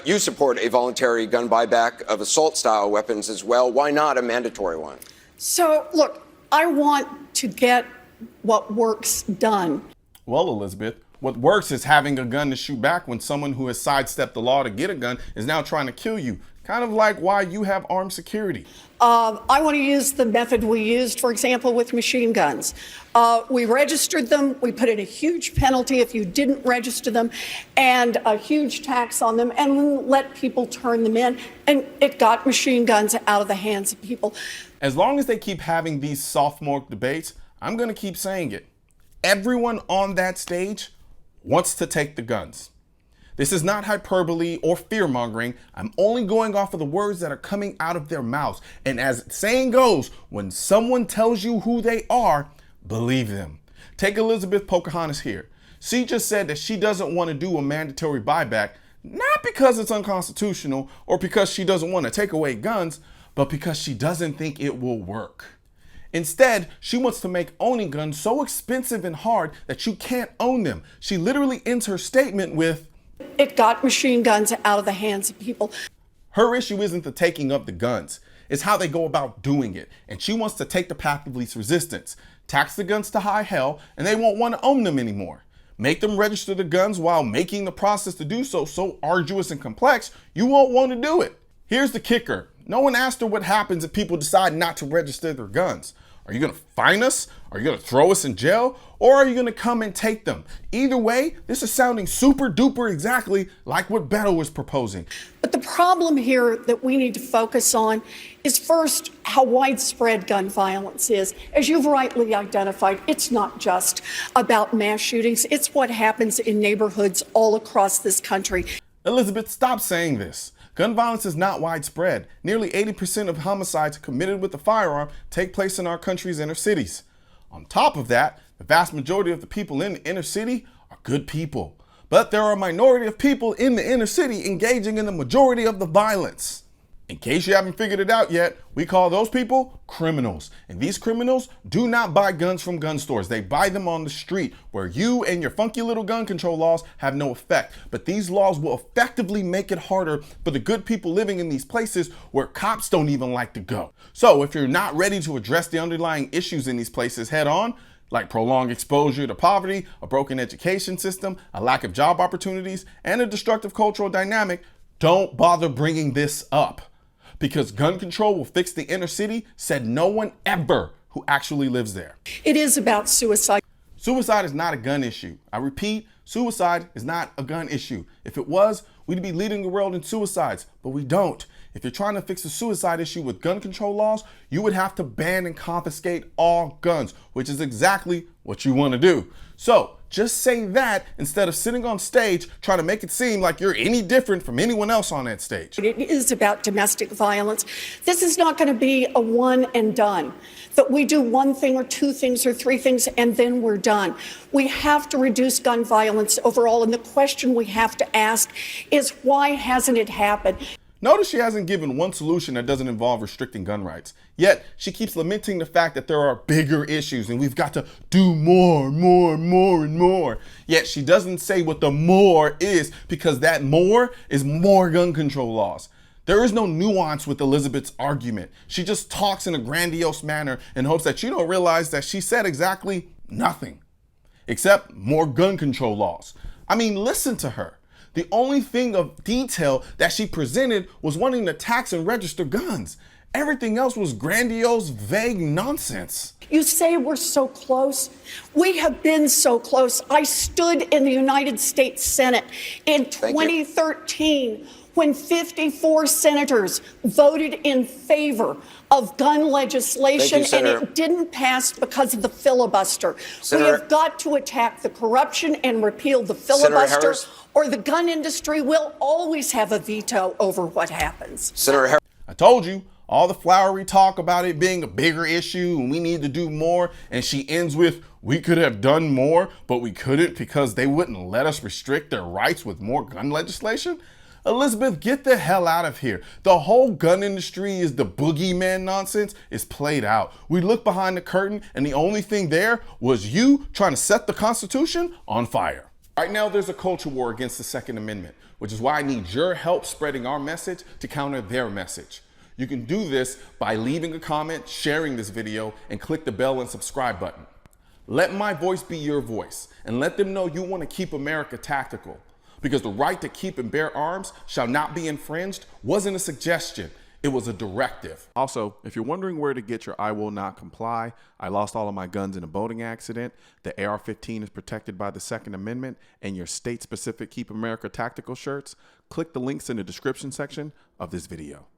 you support a voluntary gun buyback of assault-style weapons as well. Why not a mandatory one? So, look, I want to get what works done. Well, Elizabeth, what works is having a gun to shoot back when someone who has sidestepped the law to get a gun is now trying to kill you. Kind of like why you have armed security. I want to use the method we used, for example, with machine guns. We registered them. We put in a huge penalty if you didn't register them and a huge tax on them, and we let people turn them in. And it got machine guns out of the hands of people. As long as they keep having these sophomore debates, I'm going to keep saying it. Everyone on that stage wants to take the guns. This is not hyperbole or fear-mongering. I'm only going off of the words that are coming out of their mouths. And as the saying goes, when someone tells you who they are, believe them. Take Elizabeth Pocahontas here. She just said that she doesn't want to do a mandatory buyback, not because it's unconstitutional or because she doesn't want to take away guns, but because she doesn't think it will work. Instead, she wants to make owning guns so expensive and hard that you can't own them. She literally ends her statement with, it got machine guns out of the hands of people. Her issue isn't the taking of the guns, it's how they go about doing it. And she wants to take the path of least resistance, tax the guns to high hell, and they won't want to own them anymore. Make them register the guns while making the process to do so arduous and complex, you won't want to do it. Here's the kicker. No one asked her what happens if people decide not to register their guns. Are you going to fine us? Are you going to throw us in jail? Or are you going to come and take them? Either way, this is sounding super duper exactly like what Beto was proposing. But the problem here that we need to focus on is first how widespread gun violence is. As you've rightly identified, it's not just about mass shootings. It's what happens in neighborhoods all across this country. Elizabeth, stop saying this. Gun violence is not widespread. Nearly 80% of homicides committed with a firearm take place in our country's inner cities. On top of that, the vast majority of the people in the inner city are good people. But there are a minority of people in the inner city engaging in the majority of the violence. In case you haven't figured it out yet, we call those people criminals. And these criminals do not buy guns from gun stores. They buy them on the street where you and your funky little gun control laws have no effect. But these laws will effectively make it harder for the good people living in these places where cops don't even like to go. So if you're not ready to address the underlying issues in these places head on, like prolonged exposure to poverty, a broken education system, a lack of job opportunities, and a destructive cultural dynamic, don't bother bringing this up. Because gun control will fix the inner city, said no one ever who actually lives there. It is about suicide. Suicide is not a gun issue. I repeat, suicide is not a gun issue. If it was, we'd be leading the world in suicides, but we don't. If you're trying to fix the suicide issue with gun control laws, you would have to ban and confiscate all guns, which is exactly what you want to do. So just say that instead of sitting on stage trying to make it seem like you're any different from anyone else on that stage. It is about domestic violence. This is not going to be a one and done, that we do one thing or two things or three things and then we're done. We have to reduce gun violence overall, and the question we have to ask is, why hasn't it happened? Notice she hasn't given one solution that doesn't involve restricting gun rights. Yet, she keeps lamenting the fact that there are bigger issues and we've got to do more. Yet, she doesn't say what the more is, because that more is more gun control laws. There is no nuance with Elizabeth's argument. She just talks in a grandiose manner and hopes that you don't realize that she said exactly nothing, except more gun control laws. I mean, listen to her. The only thing of detail that she presented was wanting to tax and register guns. Everything else was grandiose, vague nonsense. You say we're so close. We have been so close. I stood in the United States Senate in 2013 when 54 senators voted in favor of gun legislation, and it didn't pass because of the filibuster. We have got to attack the corruption and repeal the filibuster, or the gun industry will always have a veto over what happens. I told you, all the flowery talk about it being a bigger issue and we need to do more, and she ends with, we could have done more, but we couldn't because they wouldn't let us restrict their rights with more gun legislation. Elizabeth, get the hell out of here. The whole gun industry is the boogeyman nonsense is played out. We look behind the curtain and the only thing there was you trying to set the Constitution on fire. Right now, there's a culture war against the Second Amendment. which is why I need your help spreading our message to counter their message. You can do this by leaving a comment, sharing this video, and click the bell and subscribe button. Let my voice be your voice, and let them know you want to keep America tactical. Because the right to keep and bear arms shall not be infringed wasn't a suggestion, it was a directive. Also, if you're wondering where to get your I will not comply, I lost all of my guns in a boating accident, the AR-15 is protected by the Second Amendment, and your state-specific Keep America Tactical shirts, click the links in the description section of this video.